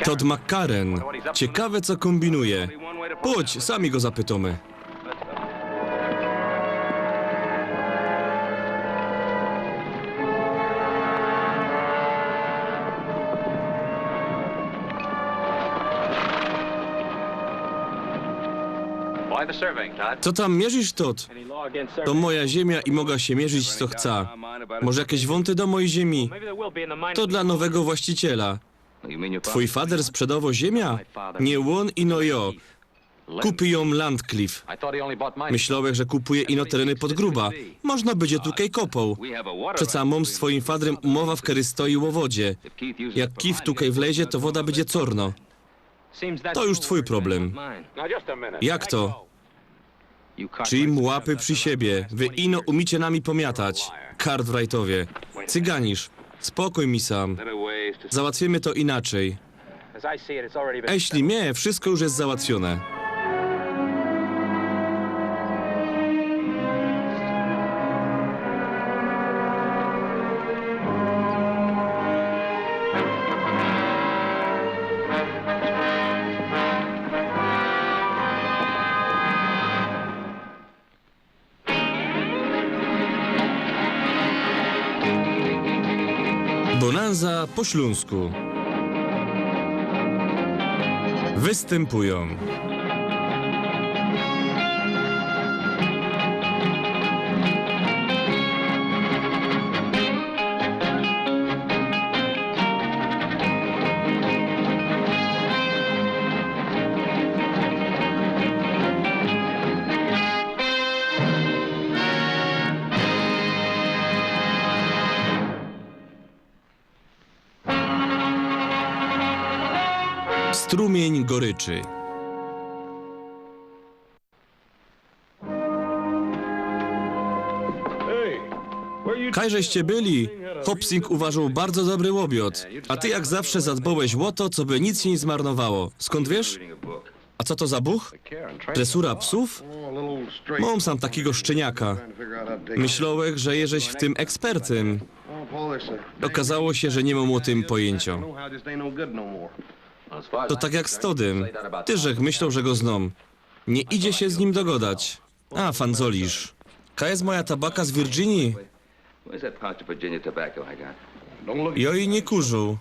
Todd McCarran. Ciekawe, co kombinuje. Chodź, sami go zapytamy. Co tam mierzysz, Todd? To moja ziemia i mogę się mierzyć, co chcę. Może jakieś wąty do mojej ziemi? To dla nowego właściciela. Twój fader sprzedawał ziemię? Nie on, ino jo. Kupi ją Landcliffe. Myślałem, że kupuje ino tereny pod gruba. Można będzie tutaj kopał. Przeca mam z twoim fadrem umowa, w której stoi o wodzie. Jak Keith tutaj wlezie, to woda będzie corno. To już twój problem. Jak to? Czy im łapy przy siebie? Wy ino umicie nami pomiatać. Cartwrightowie. Cyganisz. Spokój mi sam. Załatwimy to inaczej. Jeśli nie, wszystko już jest załatwione. Bonanza po śląsku. Występują Strumień goryczy. Kajżeście byli? Hopsing uważał bardzo dobry łobiot. A ty jak zawsze zadbałeś o to, co by nic się nie zmarnowało. Skąd wiesz? A co to za buch? Dresura psów? Mam sam takiego szczeniaka. Myślałem, że jeżeś w tym ekspertem. Okazało się, że nie mam o tym pojęcia. To tak jak z Toddem. Tyżech myślał, że go znam. Nie idzie się z nim dogadać. A, fanzolisz. Ka jest moja tabaka z Virginii? Joj nie kurzył.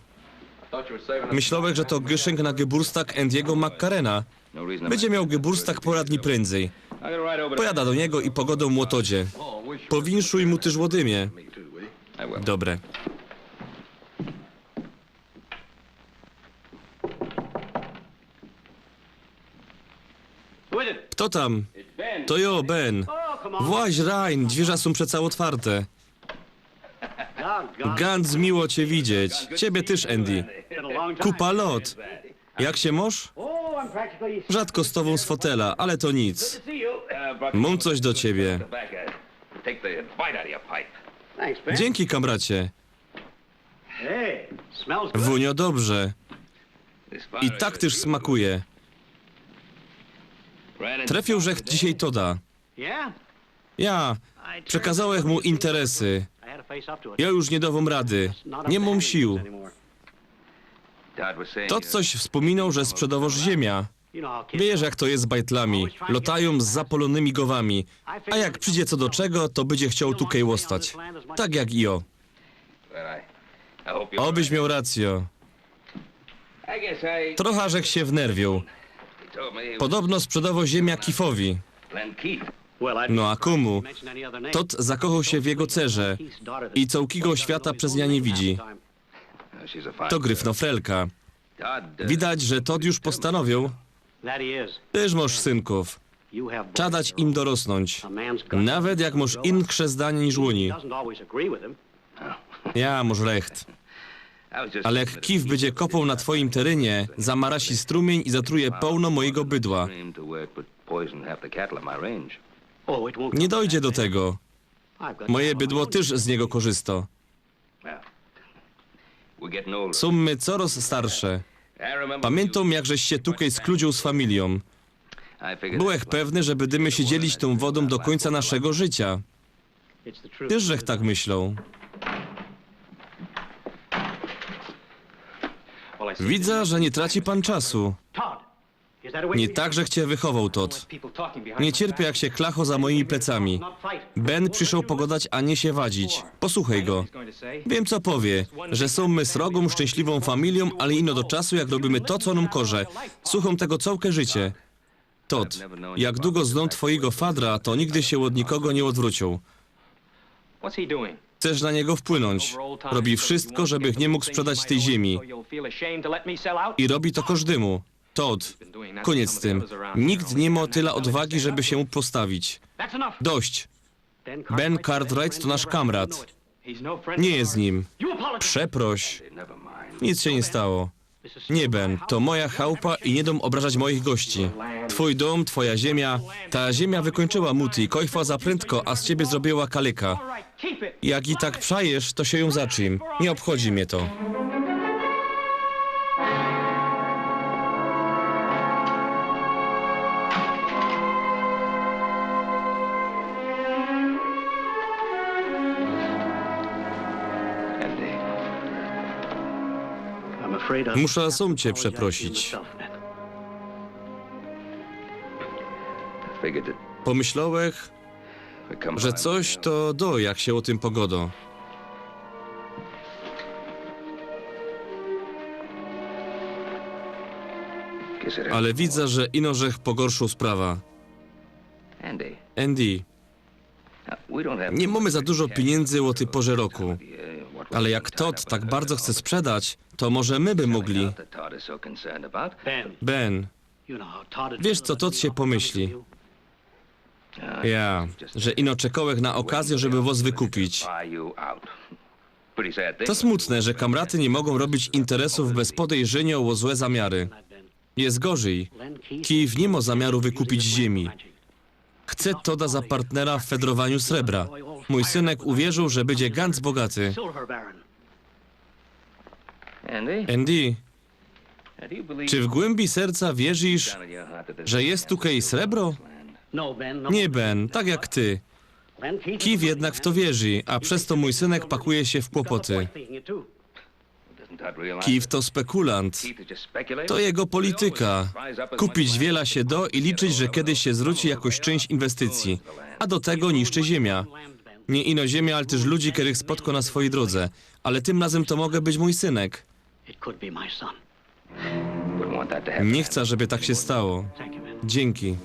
Myślałem, że to Gyszynk na Geburstag Andy'ego McCarrana. Będzie miał Geburstag pora dni prędzej. Pojada do niego i pogodę mu o Toddzie. Powinszuj mu też łodymie. Dobre. Kto tam? To jo, Ben. Właź, Ryan, drzwi są przeca otwarte. Gantz, miło cię widzieć. Ciebie też, Andy. Kupa lot. Jak się moż? Rzadko z tobą z fotela, ale to nic. Mam coś do ciebie. Dzięki, kamracie. Wunio, dobrze. I tak też smakuje. Trafił żech dzisiaj Todda. Ja. Przekazałem mu interesy. Ja już nie dawam rady. Nie mam sił. Todd coś wspominał, że sprzedawasz ziemia. Wiesz, jak to jest z bajtlami. Lotają z zapolonymi głowami. A jak przyjdzie co do czego, to będzie chciał tukej łostać. Tak jak i o. Obyś miał rację. Trochę żech się wnerwił. Podobno sprzedawał ziemia Keithowi. No a komu? Todd zakochał się w jego cerze i całkiego świata przez nią nie widzi. To gryfnofrelka. Widać, że Todd już postanowił. Tyż masz synków. Trzeba dać im dorosnąć. Nawet jak masz inne zdanie niż oni. Ja, masz recht. Ale jak Keith będzie kopał na twoim terenie, zamarasi strumień i zatruje pełno mojego bydła. Nie dojdzie do tego. Moje bydło też z niego korzysta. Są my coraz starsze. Pamiętam, jakżeś się tukej skludził z familią. Byłech pewny, że będziemy się dzielić tą wodą do końca naszego życia. Tyżech tak myślą. Widzę, że nie traci pan czasu. Nie tak, że cię wychował Todd. Nie cierpię, jak się klacho za moimi plecami. Ben przyszedł pogadać, a nie się wadzić. Posłuchaj go. Wiem, co powie, że są my srogą, szczęśliwą familią, ale ino do czasu, jak robimy to, co nam korze. Słucham tego całe życie. Todd, jak długo znam twojego fadra, to nigdy się od nikogo nie odwrócił. Chcesz na niego wpłynąć. Robi wszystko, żebyś nie mógł sprzedać tej ziemi. I robi to każdemu. Todd, koniec z tym. Nikt nie ma tyle odwagi, żeby się mu postawić. Dość. Ben Cartwright to nasz kamrat. Nie jest z nim. Przeproś. Nic się nie stało. Nie, Ben, to moja chałupa i nie dom obrażać moich gości. Twój dom, twoja ziemia. Ta ziemia wykończyła Muti, kojfa za prędko, a z ciebie zrobiła kaleka. Jak i tak przajesz, to się ją zaczym. Nie obchodzi mnie to. Muszę sam cię przeprosić. Pomyślałem, że coś to do, jak się o tym pogodo. Ale widzę, że inożech pogorszył sprawa. Andy, nie mamy za dużo pieniędzy o tej porze roku. Ale jak Todd tak bardzo chce sprzedać, to może my by mogli. Ben, wiesz, co Todd się pomyśli? Ja, że ino czekałek na okazję, żeby was wykupić. To smutne, że kamraty nie mogą robić interesów bez podejrzenia o złe zamiary. Jest gorzej. Kijów nie ma zamiaru wykupić ziemi. Chce Todda za partnera w fedrowaniu srebra. Mój synek uwierzył, że będzie ganz bogaty. Andy, czy w głębi serca wierzysz, że jest tutaj srebro? Nie, Ben, tak jak ty. Kijów jednak w to wierzy, a przez to mój synek pakuje się w kłopoty. Kijów to spekulant. To jego polityka. Kupić wiele się do i liczyć, że kiedyś się zwróci jakoś część inwestycji. A do tego niszczy ziemia. Nie ino ziemia, ale też ludzi, których spotka na swojej drodze. Ale tym razem to mogę być mój synek. Nie chcę, żeby tak się stało. Dzięki.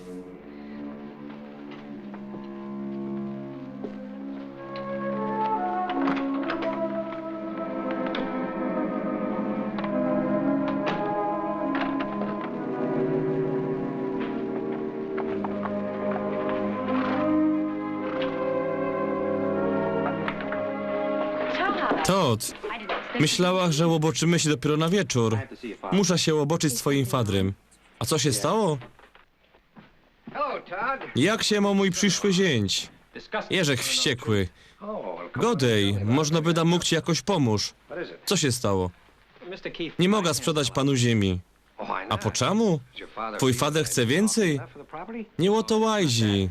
Todd, myślała, że łoboczymy się dopiero na wieczór. Muszę się łoboczyć z twoim fadrem. A co się stało? Jak się ma mój przyszły zięć? Jeżek wściekły. Godej, można by da mógł ci jakoś pomóż. Co się stało? Nie mogę sprzedać panu ziemi. A po czemu? Twój fader chce więcej? Nie o to łajzi.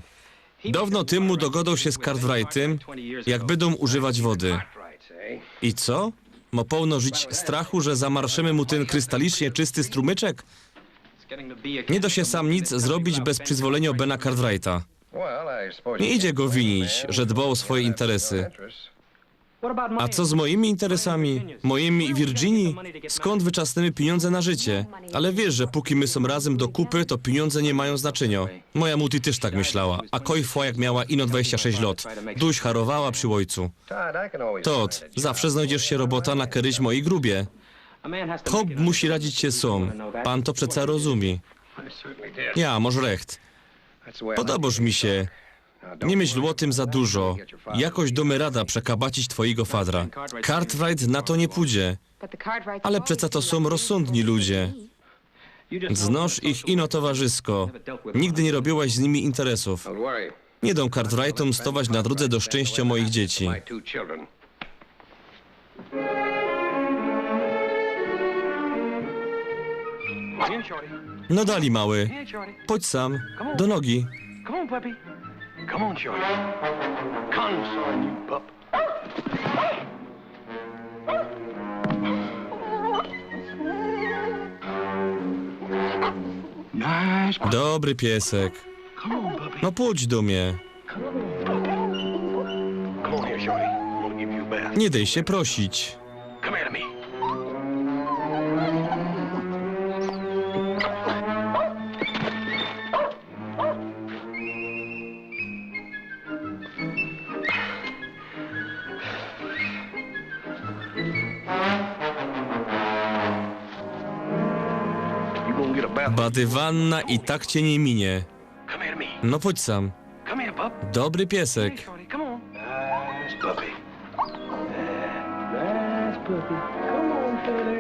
Dawno temu dogodał się z Cartwrightem, jak będą używać wody. I co? Ma pełno żyć strachu, że zamarszymy mu ten krystalicznie czysty strumyczek? Nie da się sam nic zrobić bez przyzwolenia Bena Cartwrighta. Nie idzie go winić, że dbał o swoje interesy. A co z moimi interesami? Moimi i Virginii? Skąd wyczasnemy pieniądze na życie? Ale wiesz, że póki my są razem do kupy, to pieniądze nie mają znaczenia. Moja Muti też tak myślała, a kojfa jak miała ino 26 lat. Duś harowała przy ojcu. Todd, zawsze znajdziesz się robota na keryś mojej grubie. Chłop musi radzić się sam. Pan to przeca rozumie. Ja, może recht. Podobasz mi się. Nie myśl o tym za dużo. Jakoś domy rada przekabacić twojego fadra. Cartwright na to nie pójdzie. Ale przeca to są rozsądni ludzie. Znosz ich ino towarzysko. Nigdy nie robiłaś z nimi interesów. Nie dam Cartwrightom stować na drodze do szczęścia moich dzieci. No dali, mały. Chodź sam. Do nogi. Come on, Shorty. Come, son, you pup. Nice. Dobry piesek. Come on, puppy. No pójdź do mnie. Come on here, shorty. I'm gonna give you a bath. Nie daj się prosić. Come here to me. You gonna get a bath? Badywanna i tak cię nie minie. Come here to me. No pójdź sam. Come here, pup. Dobry Hey, piesek. shorty, come on. Nice puppy. Nice puppy. Come on, fella.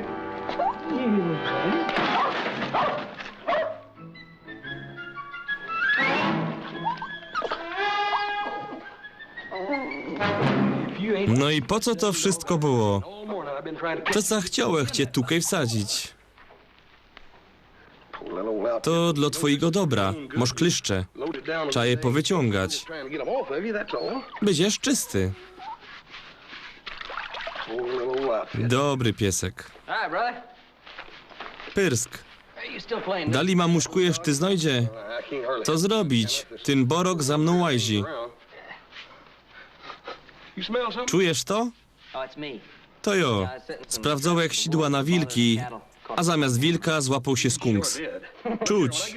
No i po co to wszystko było? All morning I've been trying to To co chciałeś cię tukaj wsadzić? pull that old outfit. To dla twojego dobra. Masz klyszcze. Load it down. Trzeba je powyciągać. Trying to get 'em off of you, that's all. Będziesz czysty. Pull that old outfit. Dobry piesek. Hi, brother. Pyrsk. Hey, you still playing? Dali mamuszkujesz ty znajdzie. I can't hardly Co zrobić? Ten borok za mną łazi. You smell something? Czujesz to? Oh, it's me. To jo. Sprawdzał jak sidła na wilki, a zamiast wilka złapał się skunks. Czuć.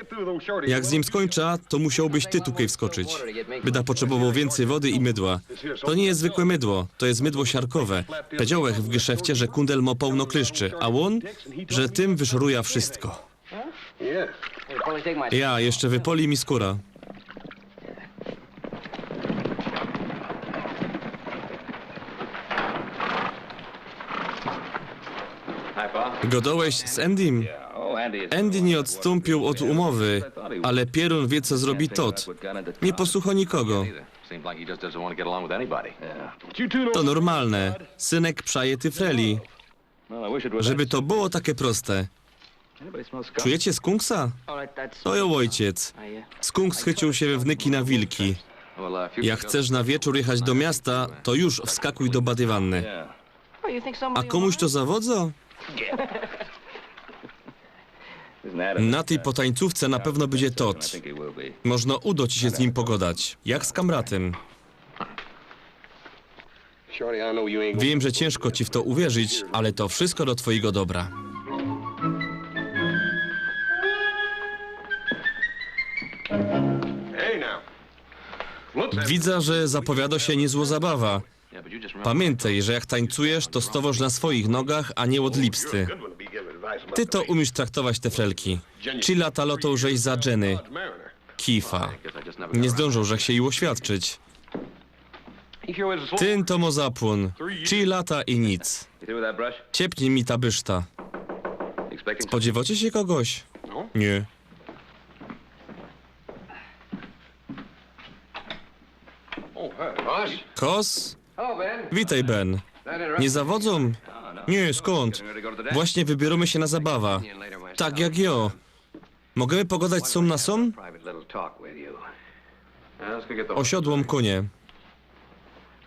Jak z nim skończa, to musiałbyś ty tukaj wskoczyć. Byda potrzebował więcej wody i mydła. To nie jest zwykłe mydło, to jest mydło siarkowe. Powiedziałech w geszefcie, że kundel ma pełno klyszczy, a on, że tym wyszoruje wszystko. Yeah. Hey, Polly, take my... Ja, jeszcze wypoli mi skóra. Hi, Pa. Godałeś z Endym? Oh, Andy, it's... Andy nie odstąpił od umowy, ale Pierun wie, co zrobi Todd. Nie posłucha nikogo. Seems like he just doesn't want to get along with anybody. But you two know To normalne. Synek przaje tyfreli. Well, I wish it was Żeby to było takie proste. Anybody smell skunk? Czujecie skunksa? All right, that's... To jo ojciec. Skunks chycił się we wnyki na wilki. Well, if you Jak chcesz na wieczór jechać do miasta, to już wskakuj do badywanny. Yeah. Oh, you think A somebody... komuś to zawodzo? Isn't that Na tej potańcówce na pewno będzie I Todd. think he will be. Można uda ci się z nim pogadać. Jak z kamratem. Shorty, I know you ain't gonna... Wiem, że ciężko ci w to uwierzyć, ale to wszystko do twojego dobra. Hey now. Looks at Widzę, że zapowiada się niezła zabawa. Yeah, but you just remember. Pamiętaj, że jak tańcujesz, to stowasz na swoich nogach, a nie od lipsty. good one to be giving advice about Ty to umiesz traktować te frelki. Ci lata lotą żeś za Jenny. Dodge Mariner. Kifa. Because I just never Nie got zdążył, że się jej oświadczyć. You sure it was a slow... Tyn to mo zapłon. Ci lata i nic. You through with that brush? Ciepnie mi ta byszta. Expecting Spodziewacie się kogoś? No. Nie. Oh, hey. Boss? Kos? Oh, Ben. Witaj, Ben. Nie zawodzą? Nie, skąd? Właśnie wybieramy się na zabawę. Tak jak jo. Możemy pogadać som na som? private little talk with you. Let's go get the... Osiodłom konie.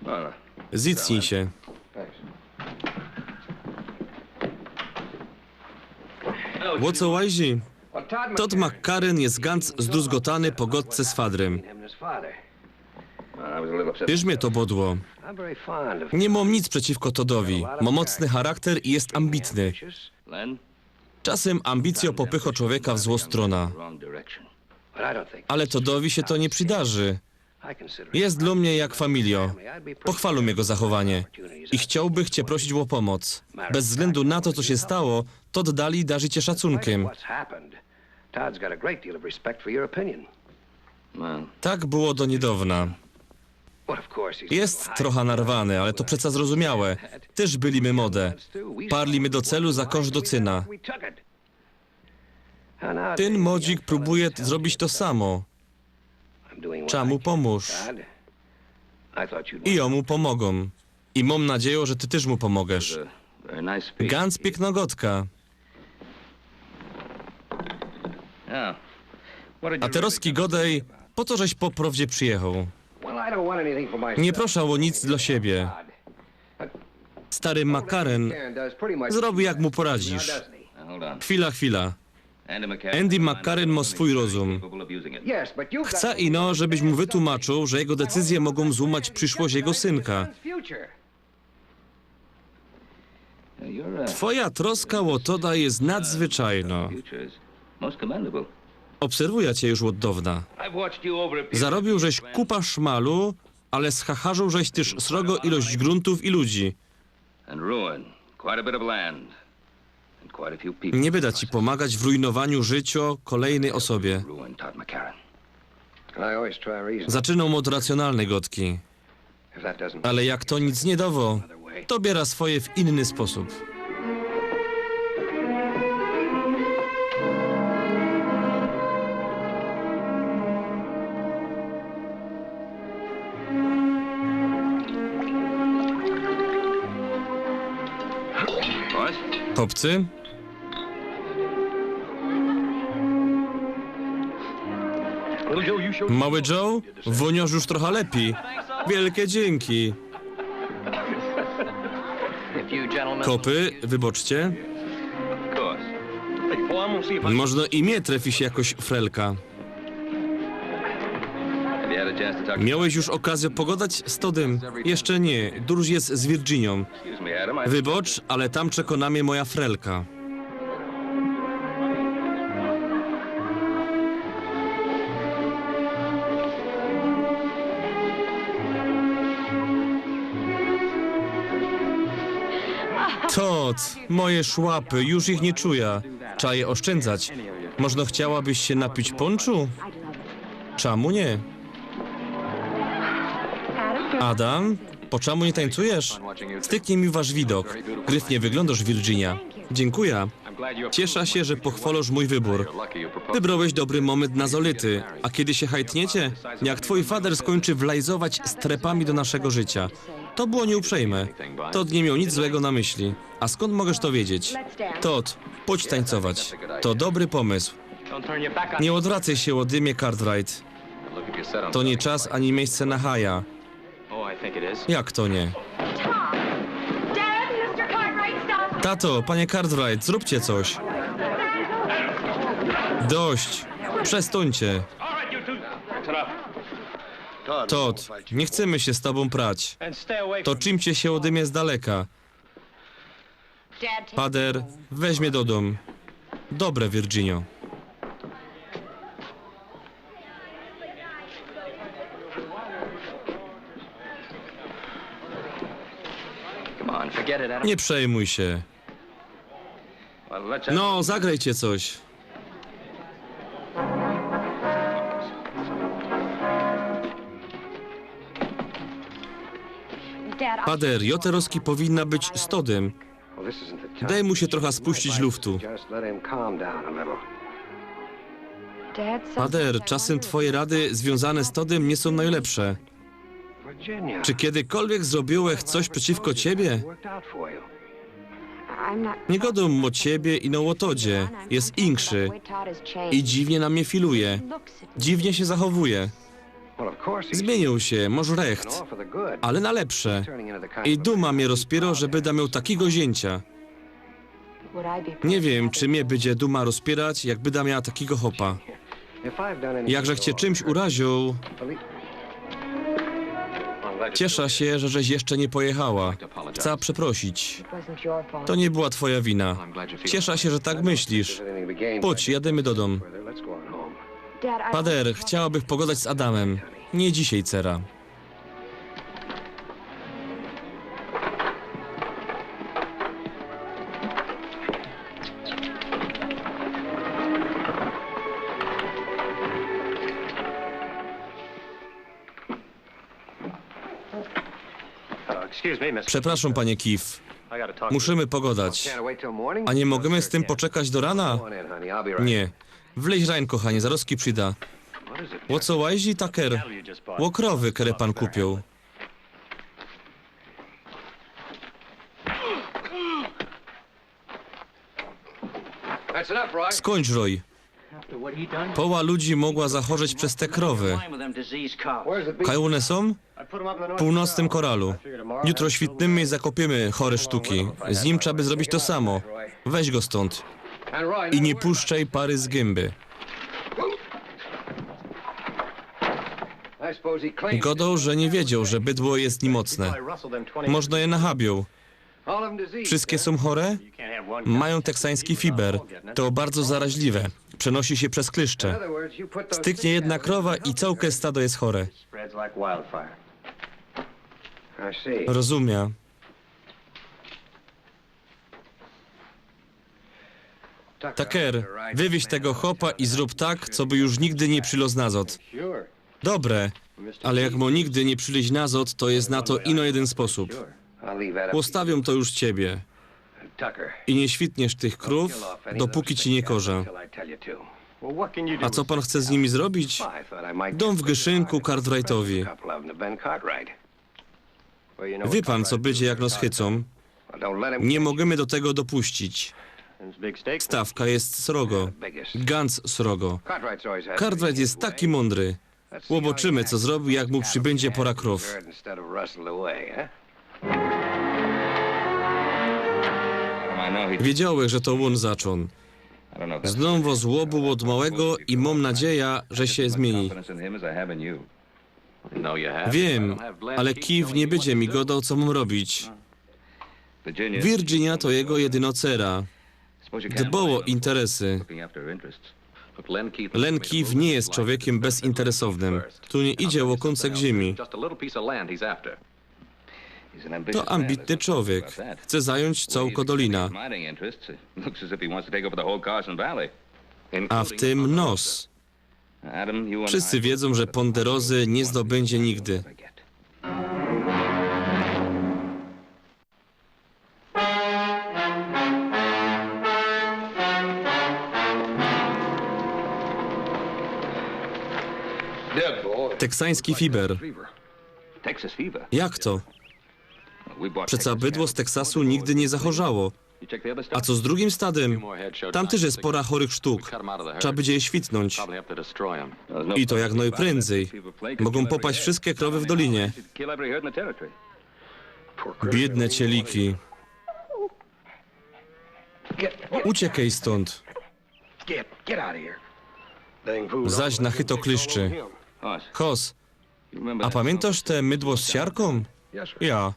No, no. Zicnij się. Ło co łazi? Well, Todd Todd McCarran jest ganz zdruzgotany po godce z fadrem. him and his father. I was a little upset. Tyż mnie to bodło. I'm very fond of... Nie mam nic przeciwko Toddowi. Ma mocny charakter i jest ambitny. Len? Czasem ambicjo popycha człowieka w złą stronę. Wrong direction. But I don't think... Ale Toddowi się to nie przydarzy. I consider... Jest dla mnie jak familio. Pochwalę jego zachowanie. I chciałbym cię prosić o pomoc. Bez względu na to, co się stało, Todd dali darzy cię szacunkiem. What's happened? Todd's got a great deal of respect for your opinion. Man. Tak było do niedawna. But of course he's... Jest trochę narwany, ale to przeca zrozumiałe. Też byliśmy modę. Parlimy do celu za koszt do cyna. Ten modzik próbuje zrobić to samo. Czemu pomóż? I jemu pomogą. I mam nadzieję, że ty też mu pomożesz. Very nice speech. Ganz pięknogotka. Yeah. What did A you teroski godej, po to żeś po prawdzie przyjechał. Nie proszę o nic dla siebie. Stary McCarran zrobi jak mu poradzisz. Hold on. Chwila. Andy McCarran ma swój rozum. Yes, but you've got Chce ino, żebyś mu wytłumaczył, że jego decyzje mogą złamać przyszłość jego synka. future. Twoja troska o Toda jest nadzwyczajna. Obserwuję cię już od dawna. Zarobił żeś kupa szmalu, ale schacharzył żeś też srogo ilość gruntów i ludzi. Nie będę ci pomagać w rujnowaniu życia kolejnej osobie. I always try reason. Zaczynam od racjonalnej gotki. If that doesn't Ale jak to nic nie dało, to biera swoje w inny sposób. Chłopcy, Little Joe, you showed mały Joe, woniorz już trochę lepiej. Wielkie dzięki. if you gentlemen. Kopy, wyboczcie. Hey, well, I'm gonna see if I Można i mnie trafi się jakoś frelka. Miałeś już okazję pogadać z Todem? Jeszcze nie, Duż jest z Virginią. Wybocz, ale tam czeka na mnie moja frelka. Todd, moje szłapy, już ich nie czuję. Trzeba je oszczędzać. Można chciałabyś się napić ponczu? Czemu nie? Adam, po czemu nie tańcujesz? Styknie mi wasz widok. Gryfnie wyglądasz, Virginia. Dziękuję. Cieszę się, że pochwalasz mój wybór. Wybrałeś dobry moment na zolity. A kiedy się hajtniecie? Jak twój fader skończy wlajzować strepami do naszego życia. To było nieuprzejme. Todd nie miał nic złego na myśli. A skąd możesz to wiedzieć? Todd, pójdź tańcować. To dobry pomysł. Nie odwracaj się o dymie, Cartwright. To nie czas ani miejsce na haja. Jak to nie? Tato, panie Cartwright, zróbcie coś. Dość. Przestańcie. Todd, nie chcemy się z tobą prać. Toczymcie się ode mnie z daleka. Pader, weź mnie do domu. Dobre, Virginio. Nie przejmuj się. No, zagrajcie coś. Pader, Joteroski powinna być z Todem. Well, this isn't the time. Daj mu się trochę spuścić luftu. Just let him calm down a little. Pader, czasem twoje rady związane z Todem nie są najlepsze. Virginia. Czy kiedykolwiek zrobiłeś coś przeciwko ciebie? Worked out for you. Nie godą o ciebie i no o Todzie. Jest inkszy i dziwnie na mnie filuje. Dziwnie się zachowuje. Well, of course he's Zmienił się, może recht, all for the good. ale na lepsze. Turning into the kind I of duma mnie rozpiero, że będę miał takiego zięcia. Nie wiem, czy mnie będzie duma rozpierać, jak będę miała takiego hopa. If I've done anything Jakże cię wrong, czymś uraził, cieszę się, że żeś jeszcze nie pojechała. Chcę przeprosić. To nie była twoja wina. Cieszę się, że tak myślisz. anything to be gained Chodź, jademy do domu. further, let's go on home. Pader, chciałabym pogadać z Adamem. Nie dzisiaj, Cera. Excuse me, miss. Przepraszam, panie Keith. I gotta talk. Musimy pogadać. Can't wait till morning? A nie możemy z tym poczekać do rana? Go on in, honey. I'll be right. Nie. Wleź rań, kochanie, zaroski przyda. What is it? O co łazi, taker? O krowy, które pan kupił. That's enough, Roy. Skończ, Roy. Poła ludzi mogła zachorzeć przez te krowy. Where's the beef? Kaj one są? I put 'em up in the W north. północnym koralu. Jutro świtnymi zakopiemy chore sztuki. Z nim trzeba by zrobić to samo. Weź go stąd. I nie puszczaj pary z gęby. Godo, że nie wiedział, że bydło jest niemocne. Można je nachabią. Wszystkie są chore? Mają teksański fiber. To bardzo zaraźliwe. Przenosi się przez klyszcze. Styknie jedna krowa i całe stado jest chore. Rozumiem. Tucker, wywieź tego chopa i zrób tak, co by już nigdy nie przylos nazot. Dobre, ale jak mo nigdy nie przyleźć nazot, to jest na to ino jeden sposób. Postawią to już ciebie. I nie świtniesz tych krów, dopóki ci nie korzę. A co pan chce z nimi zrobić? Dom w Gyszynku Cartwrightowi. Wie pan, co będzie, jak nas chycą? Nie możemy do tego dopuścić. Stawka jest srogo. Ganz srogo. Cartwright jest taki mądry. Łoboczymy, co zrobi, jak mu przybędzie pora krów. Wiedziałem, że to on zaczął. Znowu złobu od małego i mam nadzieję, że się zmieni. Wiem, ale Kiev nie będzie mi godał, co mam robić. Virginia to jego jedynocera. Dbał o interesy. Len Kiev nie jest człowiekiem bezinteresownym. Tu nie idzie o kąsek ziemi. To ambitny człowiek. Chce zająć całą dolina. A w tym nos. Wszyscy wiedzą, że Ponderozy nie zdobędzie nigdy. Teksański fiber. Jak to? Przeca bydło z Teksasu nigdy nie zachorzało. A co z drugim stadem? Tam też jest pora chorych sztuk. Trzeba będzie je świtnąć. I to jak najprędzej. Mogą popaść wszystkie krowy w dolinie. Biedne cieliki. Uciekaj stąd. Zaś na chyto klyszczy. Hos, a pamiętasz te mydło z siarką? Ja.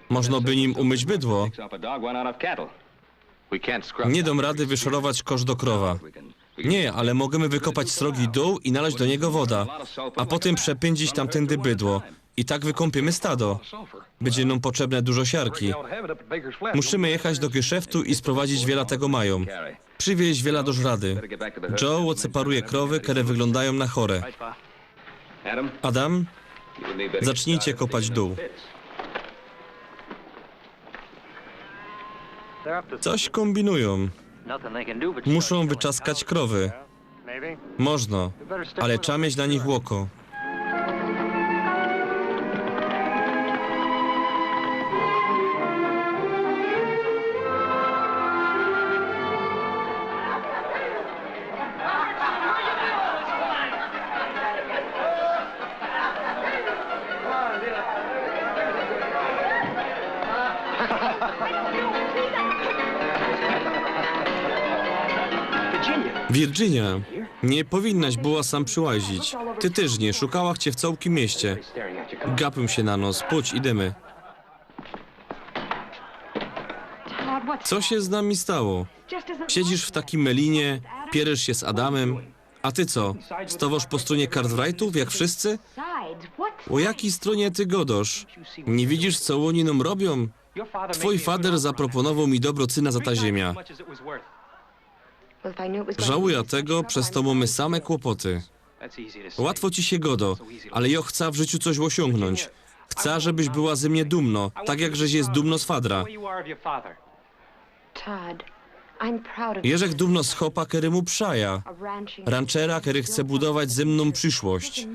Można by nim umyć bydło. Nie dam rady wyszorować kosz do krowa. Nie, ale możemy wykopać srogi dół i nalać do niego woda, a potem przepędzić tamtędy bydło. I tak wykąpiemy stado. Będzie nam potrzebne dużo siarki. Musimy jechać do geszeftu i sprowadzić wiele tego mają. Przywieźć wiele do żrady. Joe odseparuje krowy, które wyglądają na chore. Adam, zacznijcie kopać dół. Coś kombinują. Muszą wyczaskać krowy. Można, ale trzeba mieć na nich oko. Virginia, nie powinnaś była sam przyłazić. Ty też nie, szukałach cię w całkiem mieście. Gapię się na nos, pójdź, idziemy. Co się z nami stało? Siedzisz w takim melinie, pieresz się z Adamem. A ty co? Stowasz po stronie Cartwrightów, jak wszyscy? O jakiej stronie ty godosz? Nie widzisz, co oni nam robią? Twój fader zaproponował mi dobro cyna za ta ziemia. Żałuję tego, przez to mamy same kłopoty. Łatwo ci się godo, ale ja chcę w życiu coś osiągnąć. Chcę, żebyś była ze mnie dumno, tak jak żeś jest dumno z fadra. Jeżek dumno z chopa, który mu przaja. Ranczera, który chce budować ze mną przyszłość.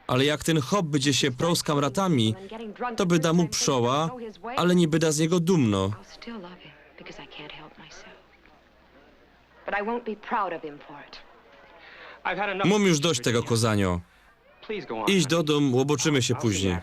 Ale jak ten chop będzie się prął z kamratami, to by da mu pszoła, ale nie by da z niego dumno. Mam już dość tego kozanio. Idź do domu, łoboczymy się później.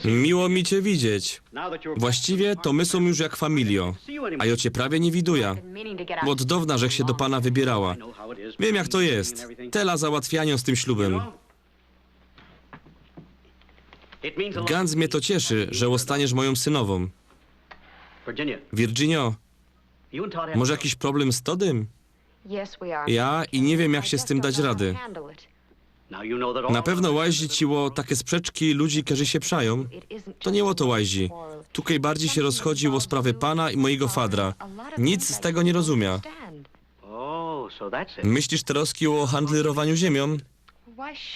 Miło mi cię widzieć. Właściwie to my są już jak familio, a ja cię prawie nie widuję, bo od dawna żech się do pana wybierała. Wiem jak to jest. Tela załatwiania z tym ślubem. Ganz mnie to cieszy, że zostaniesz moją synową. Virginio, może jakiś problem z Todym? Ja i nie wiem jak się z tym dać rady. Na pewno łazi ciło takie sprzeczki ludzi, którzy się przają. To nie o to łazi. Tukaj bardziej się rozchodzi o sprawy pana i mojego fadra. Nic z tego nie rozumia. Myślisz troski o handlowaniu ziemią?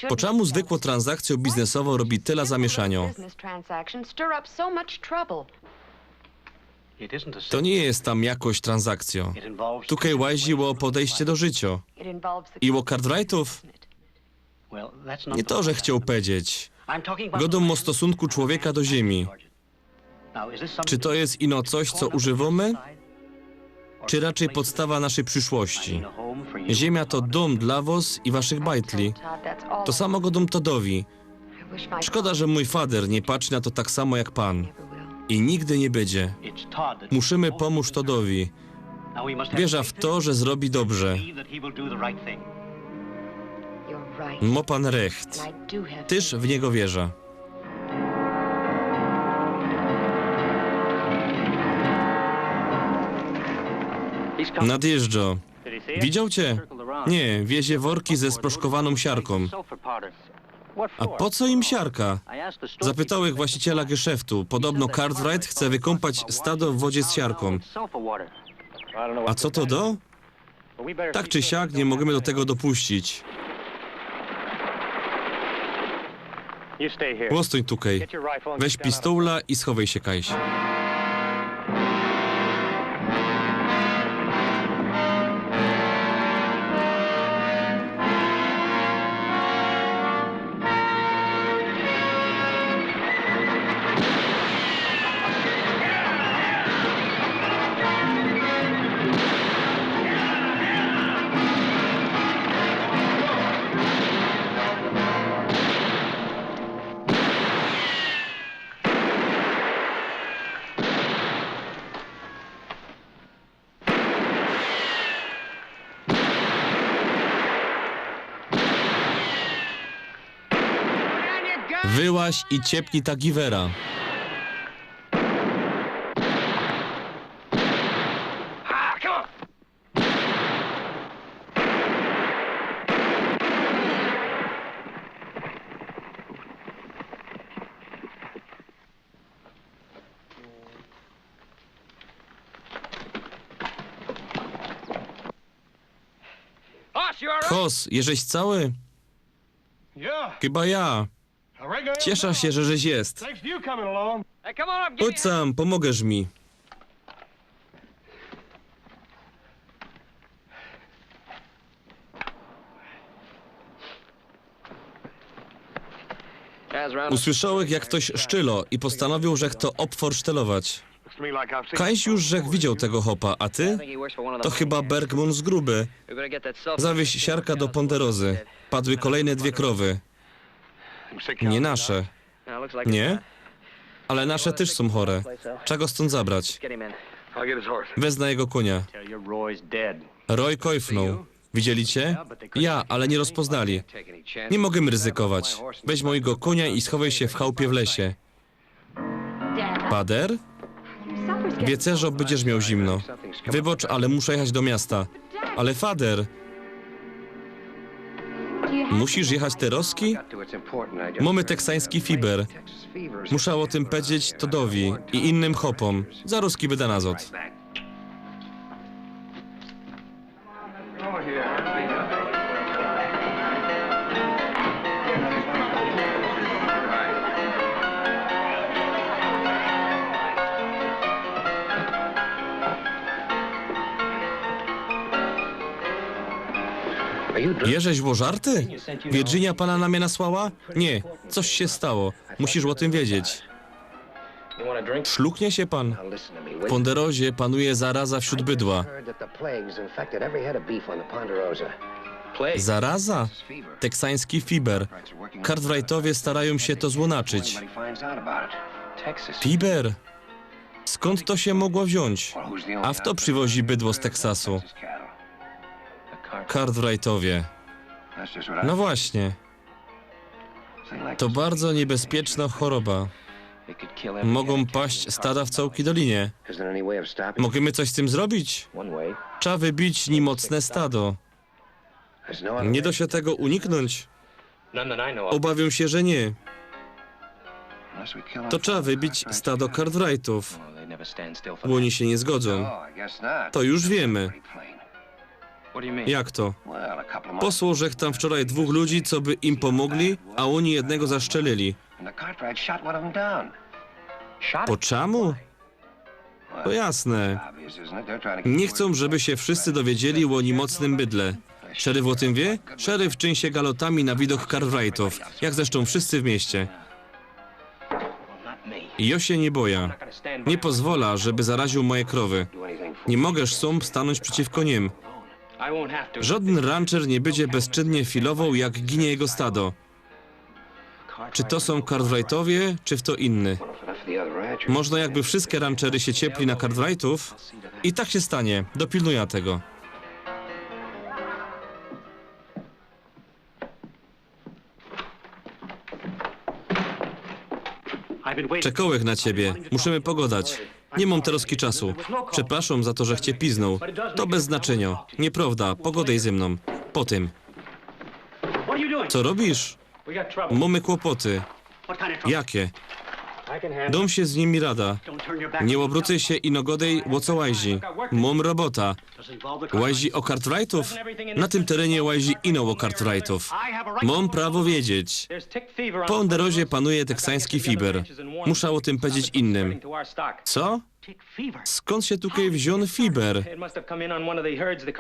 Po czemu zwykłą transakcją biznesową robi tyle zamieszania? To nie jest tam jakoś transakcja. Tukaj łazi o podejście do życia. I o Cartwrightów? Nie to, że chciał powiedzieć. Godą o stosunku człowieka do ziemi. Czy to jest ino coś, co używamy? Czy raczej podstawa naszej przyszłości? Ziemia to dom dla was i waszych bajtli. To samo godą Todowi. Szkoda, że mój fader nie patrzy na to tak samo jak pan. I nigdy nie będzie. Musimy pomóc Todowi. Wierza w to, że zrobi dobrze. Mo pan recht. Tyż w niego wierza. Nadjeżdża. Widział cię? Nie, wiezie worki ze sproszkowaną siarką. A po co im siarka? Zapytałem właściciela geszeftu. Podobno Cartwright chce wykąpać stado w wodzie z siarką. A co to do? Tak czy siak nie możemy do tego dopuścić. Łostoń tukaj. Weź pistola i schowaj się kajś. Wyłaź i ciepnij ta giwera. Hos, jeżeś cały? Chyba ja. Cieszę się, że żeś jest. Chodź sam, pomogesz mi. Usłyszałem, jak ktoś szczylo i postanowił, że to obforsztelować. Kajś już żech widział tego hopa, a ty? To chyba Bergman z gruby. Zawieź siarka do Ponderozy. Padły kolejne 2 krowy. Nie nasze. Nie? Ale nasze też są chore. Trzeba go stąd zabrać. Wezna jego konia. Roy kojfnął. Widzieli cię? Ja, ale nie rozpoznali. Nie mogę ryzykować. Weź mojego konia i schowaj się w chałupie w lesie. Pader? Wiecerzo, będziesz miał zimno. Wybacz, ale muszę jechać do miasta. Ale fader... Musisz jechać Teroski? Mamy teksański fiber. Muszę o tym powiedzieć Todowi i innym hopom. Za ruski wyda nazot. Jeżeś było żarty? Virginia pana na mnie nasłała? Nie, coś się stało. Musisz o tym wiedzieć. Szluknie się pan. W Ponderozie panuje zaraza wśród bydła. Zaraza? Teksański fiber. Cartwrightowie starają się to złonaczyć. Everybody finds out about it. Fiber? Skąd to się mogło wziąć? A w to przywozi bydło z Teksasu. Cartwrightowie. No właśnie. To bardzo niebezpieczna choroba. Mogą paść stada w całej dolinie. Możemy coś z tym zrobić? Trzeba wybić nim mocne stado. Nie da się tego uniknąć. Obawiam się, że nie. To trzeba wybić stado Cartwrightów. Bo oni się nie zgodzą. To już wiemy. Jak to? Posłał żech tam wczoraj 2 ludzi, co by im pomogli, a oni jednego zaszczelili. Po czemu? To jasne. Nie chcą, żeby się wszyscy dowiedzieli o mocnym bydle. Szeryf o tym wie? Szeryf czyń się galotami na widok Cartwrightów, jak zresztą wszyscy w mieście. Ja się nie boję. Nie pozwolę, żeby zaraził moje krowy. Nie mogesz sam stanąć przeciwko nim. Żaden rancher nie będzie bezczynnie filował, jak ginie jego stado. Czy to są Cartwrightowie, czy w to inny? Można jakby wszystkie ranchery się ciepli na Cartwrightów i tak się stanie. Dopilnuję tego. Czekałech na ciebie. Musimy pogadać. Nie mam teraz czasu. Przepraszam za to, że cię piznął. To bez znaczenia. Nieprawda. Pogadaj ze mną. Po tym. Co robisz? Mamy kłopoty. Jakie? Dom się z nimi rada. Nie obrócę się i nogodej łoco łazi. Mam robota. Łazi o Cartwrightów? Na tym terenie łazi ino o Cartwrightów. Mam prawo wiedzieć. Po Onderozie panuje teksański fiber. Muszę o tym powiedzieć innym. Co? Skąd się tutaj wziął fiber?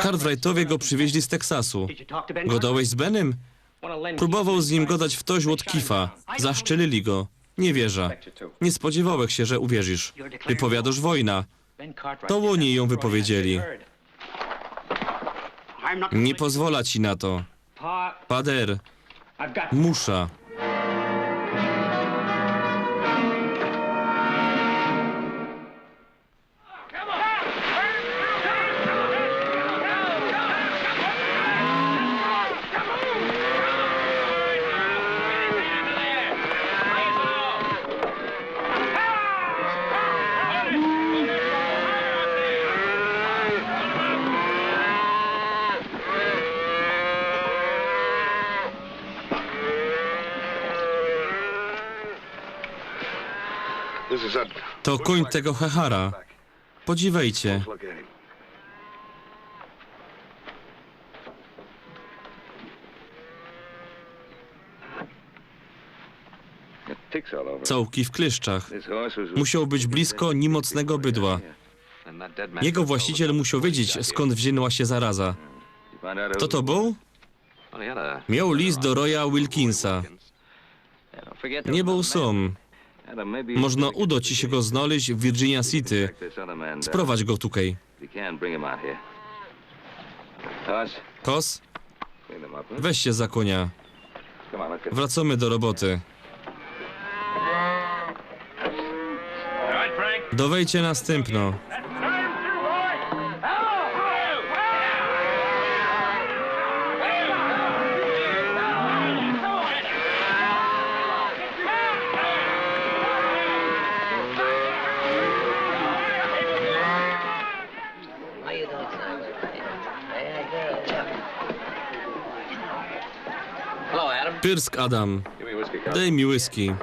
Cartwrightowie go przywieźli z Teksasu. Godałeś z Benem? Próbował z nim godać w toś od Kifa. Zaszczelili go. Nie wierzę. Nie spodziewałeś się, że uwierzysz. Wypowiadasz wojna. To oni ją wypowiedzieli. Nie pozwolę ci na to. Pader, musza. To koń tego hechara. Podziwajcie. Całki w kleszczach. Musiał być blisko nimocnego bydła. Jego właściciel musiał wiedzieć, skąd wzięła się zaraza. Kto to był? Miał list do Roya Wilkinsa. Nie był sam. Można uda ci się go znaleźć w Virginia City. Sprowadź go tutaj. Kos? Weź się za konia. Wracamy do roboty. Dowejdźcie następno. Pyrsk, Adam. Daj mi whisky.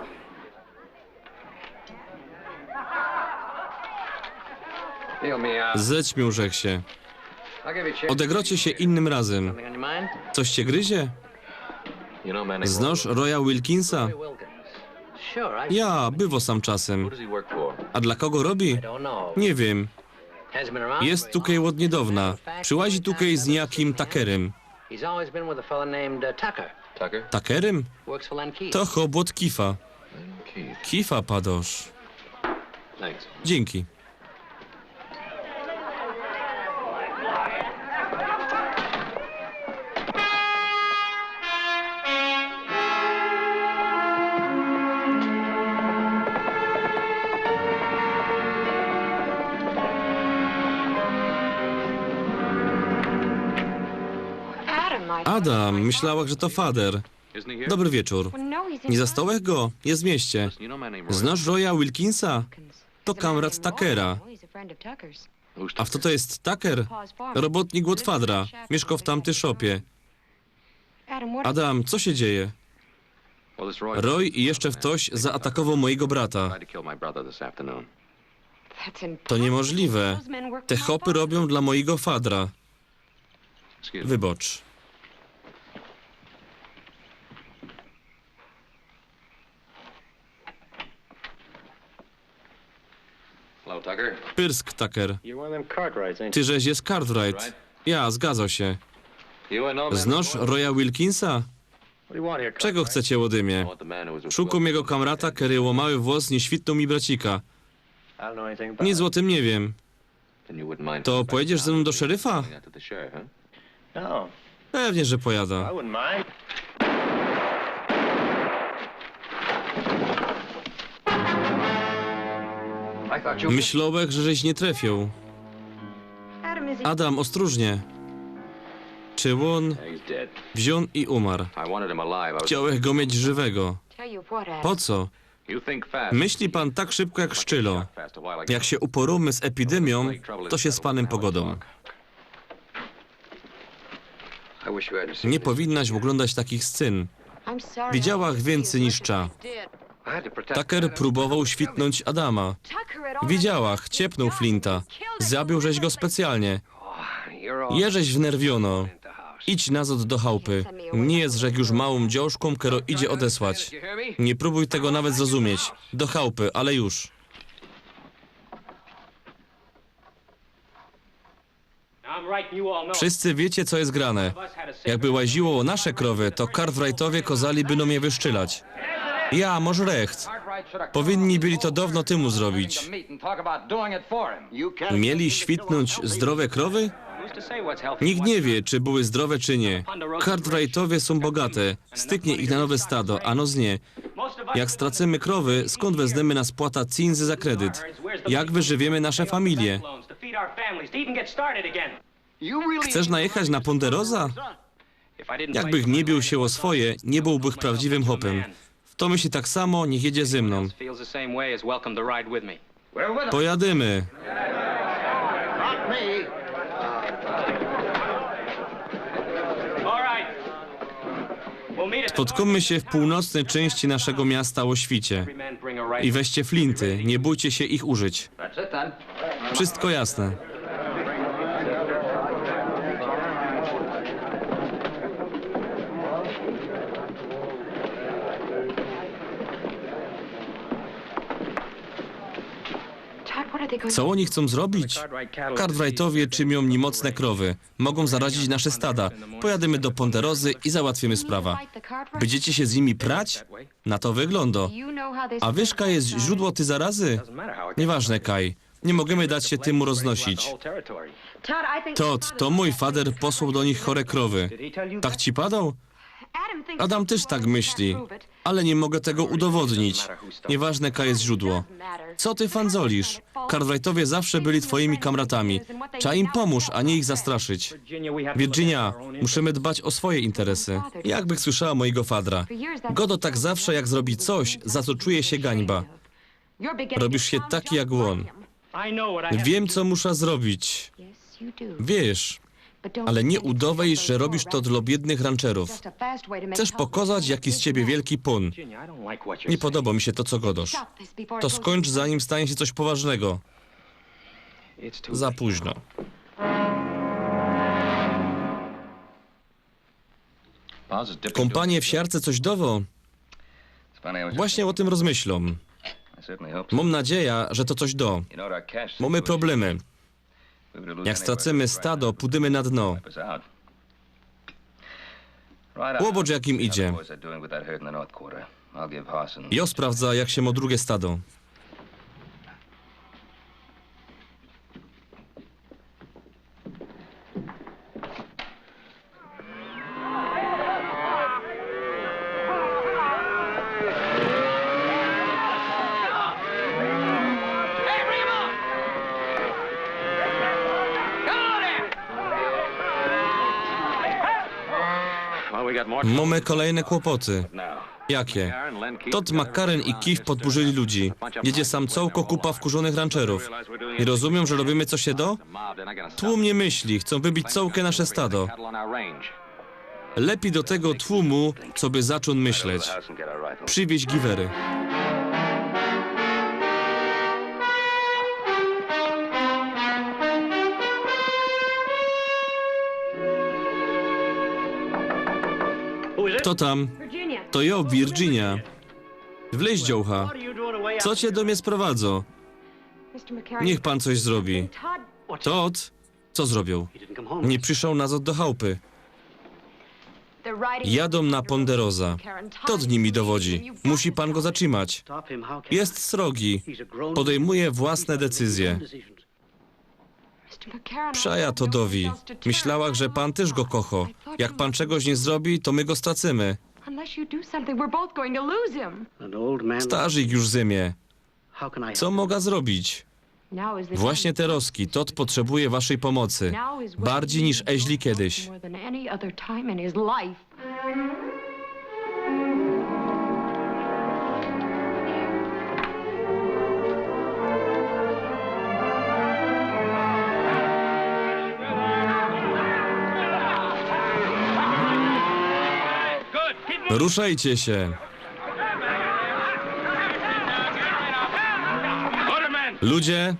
Zećmił rzekł się. Odegrocie się innym razem. Coś cię gryzie? Znasz Roya Wilkinsa? Ja, bywo sam czasem. A dla kogo robi? Nie wiem. Jest tutaj od niedawna. Przyłazi tutaj z niejakim Tuckerem. Tuckerem? To chłop Kifa. Kifa, padosz. Dzięki. Adam, myślała, że to Fader. Dobry wieczór. Nie zastałeś go? Jest w mieście. Znasz Roya Wilkinsa? To kamrat Tuckera. A kto to jest Tucker? Robotnik od Fadra. Mieszkał w tamtej szopie. Adam, co się dzieje? Roy i jeszcze ktoś zaatakował mojego brata. To niemożliwe. Te chopy robią dla mojego Fadra. Wybacz. Pyrsk, Tucker. Tyżeś jest Cartwright. Ja, zgadza się. Znasz Roya Wilkinsa? Czego chcecie ode mnie? Szukam jego kamrata, który łomały włos, nie świtnął mi bracika. Nic o tym nie wiem. To pojedziesz ze mną do szeryfa? Pewnie, że pojada. Myślałeś, że żeś nie trafił. Adam, ostrożnie. Czy on wziął i umarł? Chciałeś go mieć żywego. Po co? Myśli pan tak szybko jak szczylo. Jak się uporamy z epidemią, to się z panem pogodą. Nie powinnaś oglądać takich scen. Widziałach więcej niż cza. Tucker próbował świtnąć Adama. Widziałach, ciepnął Flinta. Zabił żeś go specjalnie. Jeżeś wnerwiono. Idź nazad do chałupy. Nie jest rzek już małą dziążką, którą idzie odesłać. Nie próbuj tego nawet zrozumieć. Do chałupy, ale już. Wszyscy wiecie, co jest grane. Jakby łaziło o nasze krowy, to Cartwrightowie kozaliby no mnie wyszczylać. Ja, może recht. Powinni byli to dawno temu zrobić. Mieli świtnąć zdrowe krowy? Nikt nie wie, czy były zdrowe, czy nie. Cartwrightowie są bogate. Styknie ich na nowe stado, a no z nie. Jak stracimy krowy, skąd wezmemy na spłata cinzy za kredyt? Jak wyżywiemy nasze familie? Chcesz najechać na Ponderosa? Jakbych nie bił się o swoje, nie byłbych prawdziwym hopem. W to myśli tak samo, niech jedzie ze mną. Pojadymy. Spotkamy się w północnej części naszego miasta o świcie. I weźcie flinty, nie bójcie się ich użyć. Wszystko jasne. Co oni chcą zrobić? Cartwrightowie czymią mi mocne krowy. Mogą zarazić nasze stada. Pojadymy do Ponderozy i załatwimy sprawę. Będziecie się z nimi prać? Na to wygląda. A wyżka jest źródło ty zarazy? Nieważne, Kai. Nie możemy dać się temu roznosić. Todd, to mój fader posłał do nich chore krowy. Tak ci padał? Adam też tak myśli, ale nie mogę tego udowodnić. Nieważne, jaka jest źródło. Co ty fanzolisz? Cartwrightowie zawsze byli twoimi kamratami. Trzeba im pomóż, a nie ich zastraszyć. Virginia, musimy dbać o swoje interesy. Jakbych słyszała mojego fadra. Godo tak zawsze, jak zrobi coś, za co czuje się gańba. Robisz się taki jak on. Wiem, co muszę zrobić. Wiesz, ale nie udawaj, że robisz to dla biednych rancherów. Chcesz pokazać, jaki z ciebie wielki pun. Nie podoba mi się to, co godosz. To skończ, zanim stanie się coś poważnego. Za późno. Kompanie w siarce coś dowo? Właśnie o tym rozmyślą. Mam nadzieję, że to coś do. Mamy problemy. Jak stracimy stado, pójdziemy na dno. Łobocz jakim idzie. Jo sprawdza, jak się ma drugie stado. Mamy kolejne kłopoty. Jakie? Todd McCarran i Keith podburzyli ludzi. Jedzie sam całko kupa wkurzonych rancherów. Nie rozumiem, że robimy co się do? Tłum nie myśli, chcą wybić całkę nasze stado. Lepiej do tego tłumu, co by zaczął myśleć. Przywieź giwery. Kto tam? To ja, Virginia. Wleź, dziołcha. Co cię do mnie sprowadza? Niech pan coś zrobi. Todd? Co zrobił? Nie przyszedł nazad do chałupy. Jadą na Ponderosa. Todd nimi dowodzi. Musi pan go zatrzymać. Jest srogi. Podejmuje własne decyzje. Przaja Toddowi. Myślała, że pan też go kocha. Jak pan czegoś nie zrobi, to my go stracimy. Starzyk już zymie. Co mogę zrobić? Właśnie te roski. Todd potrzebuje waszej pomocy. Bardziej niż Ashley kiedyś. Ruszajcie się. Ludzie,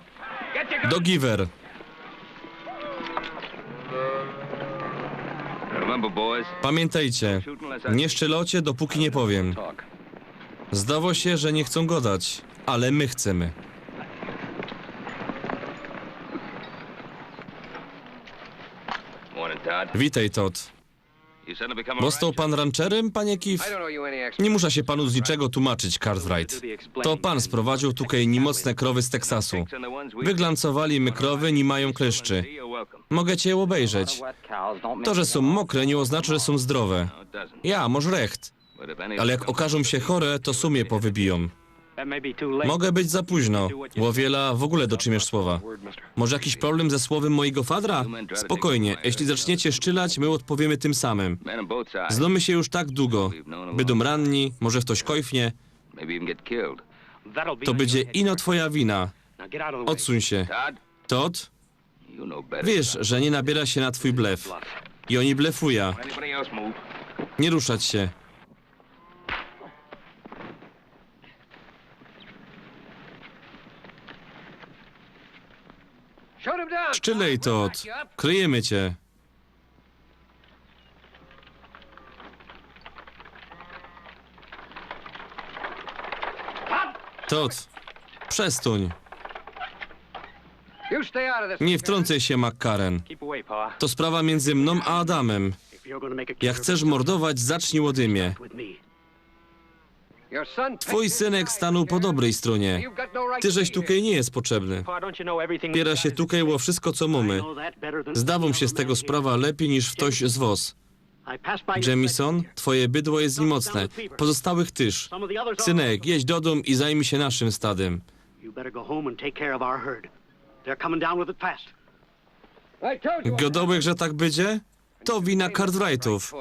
do giwer. Pamiętajcie, nie szczelocie, dopóki nie powiem. Zdało się, że nie chcą gadać, ale my chcemy. Witaj, Todd. Został pan rancherem, panie Keith? Nie muszę się panu z niczego tłumaczyć, Cartwright. To pan sprowadził tutaj niemocne krowy z Teksasu. Wyglancowali my krowy, nie mają kleszczy. Mogę cię obejrzeć. To, że są mokre, nie oznacza, że są zdrowe. Ja, może recht. Ale jak okażą się chore, to sumie powybiją. Mogę być za późno. Łowiela w ogóle dotrzymiesz słowa. Może jakiś problem ze słowem mojego fadra? Spokojnie, jeśli zaczniecie szczylać, my odpowiemy tym samym. Znamy się już tak długo. Będą ranni, może ktoś kojfnie. To będzie ino twoja wina. Odsuń się. Todd? Wiesz, że nie nabiera się na twój blef. I oni blefują. Nie ruszać się. Szczylej, Todd. Kryjemy cię. Todd, przestań. Nie wtrącaj się, McCarran. To sprawa między mną a Adamem. Jak chcesz mordować, zacznij ode mnie. Twój synek stanął po dobrej stronie. Ty, żeś tutaj nie jest potrzebny. Piera się tutaj o wszystko, co mamy. Zdawą się z tego sprawa lepiej niż ktoś z was. Jamison, twoje bydło jest niemocne. Pozostałych tyż. Synek, jedź do domu i zajmij się naszym stadem. Godołek, że tak będzie? To wina Cartwrightów.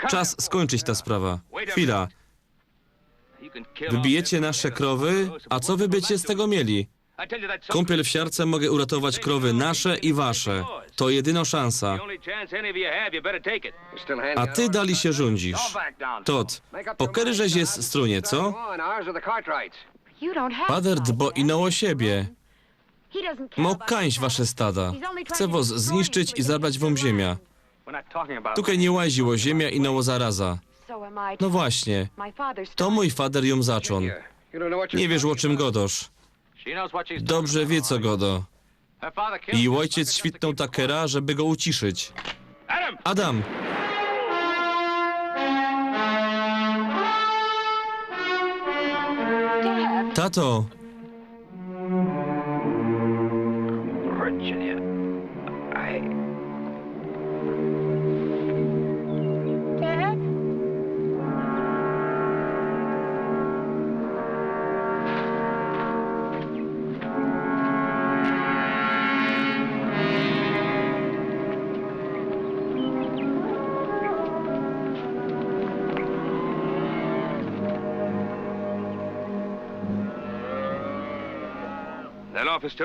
Czas skończyć ta sprawa. Chwila. Wybijecie nasze krowy, a co wy bycie z tego mieli? Kąpiel w siarce mogę uratować krowy nasze i wasze. To jedyna szansa. A ty dali się rządzisz. Todd, pokery żeś jest stronie, co? Pader dbo ino o siebie. Mokańś wasze stada. Chcę was zniszczyć i zabrać wam ziemia. Tutaj nie łaziło ziemia i nowo zaraza. No właśnie, to mój fader ją zaczął. Nie wiesz, o czym godosz. Dobrze wie, co godo. I ojciec świtnął Takera, żeby go uciszyć. Adam! Tato! Virginia, Dad?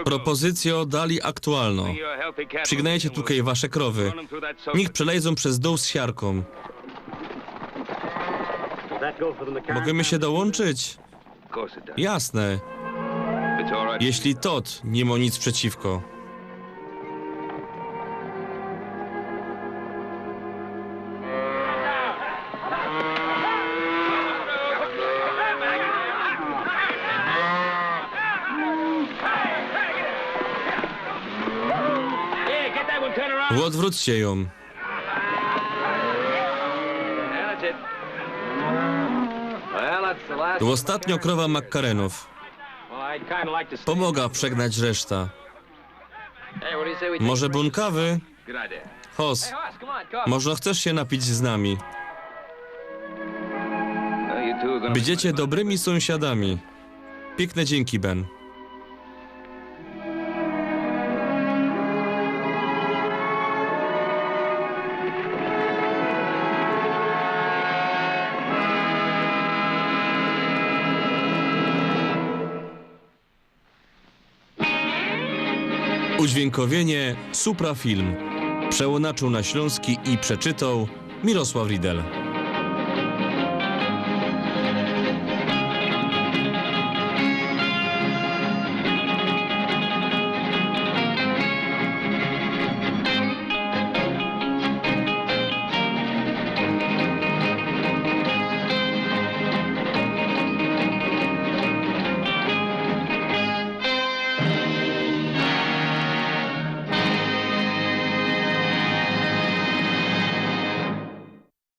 Propozycjo dali aktualno. Przygnajcie tutaj wasze krowy. Niech przelejdzą przez dół z siarką. Możemy się dołączyć? Jasne. Jeśli Todd nie ma nic przeciwko. Odwróćcie ją. To ostatnio krowa McCarrenów. Pomaga przegnać reszta. Może bun kawy? Hoss, może chcesz się napić z nami? Będziecie dobrymi sąsiadami. Piękne dzięki, Ben. Udźwiękowienie Suprafilm. Przełonaczył na śląski i przeczytał Mirosław Riedel.